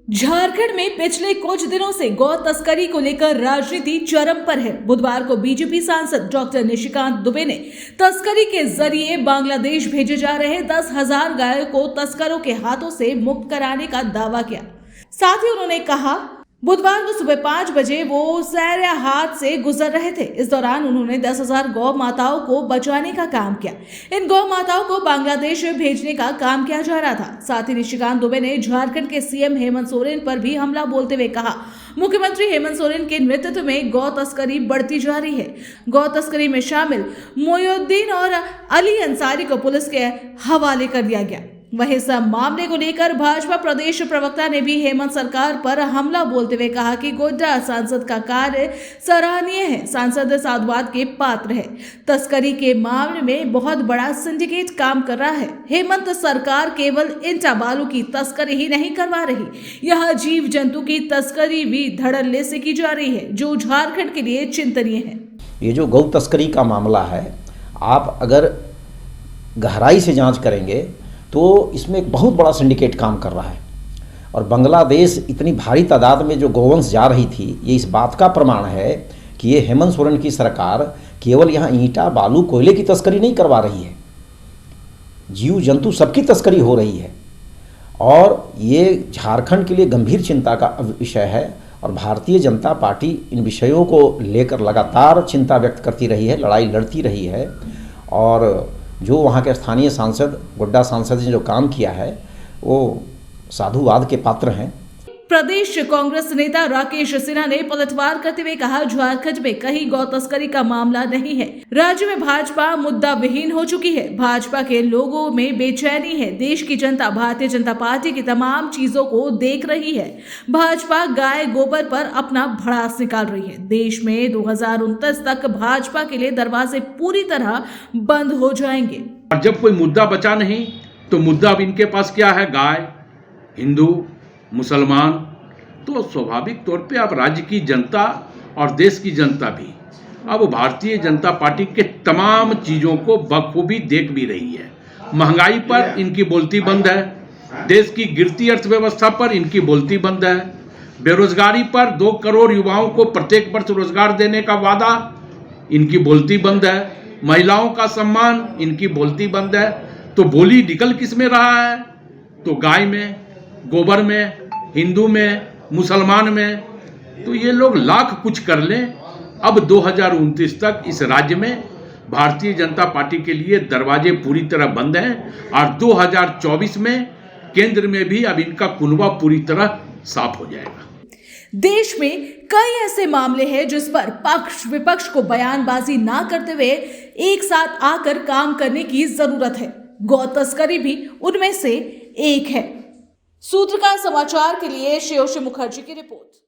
झारखंड में पिछले कुछ दिनों से गौ तस्करी को लेकर राजनीति चरम पर है। बुधवार को बीजेपी सांसद डॉक्टर निशिकांत दुबे ने तस्करी के जरिए बांग्लादेश भेजे जा रहे 10,000 गायों को तस्करों के हाथों से मुक्त कराने का दावा किया। साथ ही उन्होंने कहा बुधवार को सुबह 5 बजे वो सैरा हाथ से गुजर रहे थे। इस दौरान उन्होंने 10,000 गौ माताओं को बचाने का काम किया। इन गौ माताओं को बांग्लादेश भेजने का काम किया जा रहा था। साथ ही निशिकांत दुबे ने झारखंड के सीएम हेमंत सोरेन पर भी हमला बोलते हुए कहा, मुख्यमंत्री हेमंत सोरेन के नेतृत्व में गौ तस्करी बढ़ती जा रही है। गौ तस्करी में शामिल मोयुद्दीन और अली अंसारी को पुलिस के हवाले कर दिया गया। वहीं इस मामले को लेकर भाजपा प्रदेश प्रवक्ता ने भी हेमंत सरकार पर हमला बोलते हुए कहा कि गोड्डा सांसद का कार्य सराहनीय है। सांसद साधुवाद के पात्र है। तस्करी के मामले में बहुत बड़ा सिंडिकेट काम कर रहा है। हेमंत सरकार केवल ईंटा बालू की तस्करी ही नहीं करवा रही, यह जीव जंतु की तस्करी भी धड़ल्ले से की जा रही है, जो झारखंड के लिए चिंतनीय है। ये जो गौ तस्करी का मामला है, आप अगर गहराई से जांच करेंगे तो इसमें एक बहुत बड़ा सिंडिकेट काम कर रहा है। और बांग्लादेश इतनी भारी तादाद में जो गौवंश जा रही थी, ये इस बात का प्रमाण है कि ये हेमंत सोरेन की सरकार केवल यहाँ ईंटा बालू कोयले की तस्करी नहीं करवा रही है, जीव जंतु सबकी तस्करी हो रही है। और ये झारखंड के लिए गंभीर चिंता का विषय है और भारतीय जनता पार्टी इन विषयों को लेकर लगातार चिंता व्यक्त करती रही है, लड़ाई लड़ती रही है। और जो वहाँ के स्थानीय सांसद, गोड्डा सांसद ने जो काम किया है, वो साधुवाद के पात्र हैं। प्रदेश कांग्रेस नेता राकेश सिन्हा ने पलटवार करते हुए कहा, झारखंड में कहीं गौ तस्करी का मामला नहीं है। राज्य में भाजपा मुद्दा विहीन हो चुकी है। भाजपा के लोगों में बेचैनी है। देश की जनता भारतीय जनता पार्टी की तमाम चीजों को देख रही है। भाजपा गाय गोबर पर अपना भड़ास निकाल रही है। देश में 2029 तक भाजपा के लिए दरवाजे पूरी तरह बंद हो जाएंगे। और जब कोई मुद्दा बचा नहीं तो मुद्दा अब इनके पास क्या है? गाय, हिंदू, मुसलमान। तो स्वाभाविक तौर पे अब राज्य की जनता और देश की जनता भी अब भारतीय जनता पार्टी के तमाम चीज़ों को बखूबी देख भी रही है। महंगाई पर इनकी बोलती बंद है, देश की गिरती अर्थव्यवस्था पर इनकी बोलती बंद है, बेरोजगारी पर 2 करोड़ युवाओं को प्रत्येक वर्ष रोजगार देने का वादा, इनकी बोलती बंद है, महिलाओं का सम्मान, इनकी बोलती बंद है। तो बोली निकल किस में रहा है? तो गाय में, गोबर में, हिंदू में, मुसलमान में। तो ये लोग लाख कुछ कर लें, अब 2029 तक इस राज्य में भारतीय जनता पार्टी के लिए दरवाजे पूरी तरह बंद हैं और 2024 में केंद्र में भी अब इनका कुनबा पूरी तरह साफ हो जाएगा। देश में कई ऐसे मामले हैं जिस पर पक्ष विपक्ष को बयानबाजी ना करते हुए एक साथ आकर काम करने की जरूरत है। गौ तस्करी भी उनमें से एक है। सूत्रकार समाचार के लिए श्रेयोशी मुखर्जी की रिपोर्ट।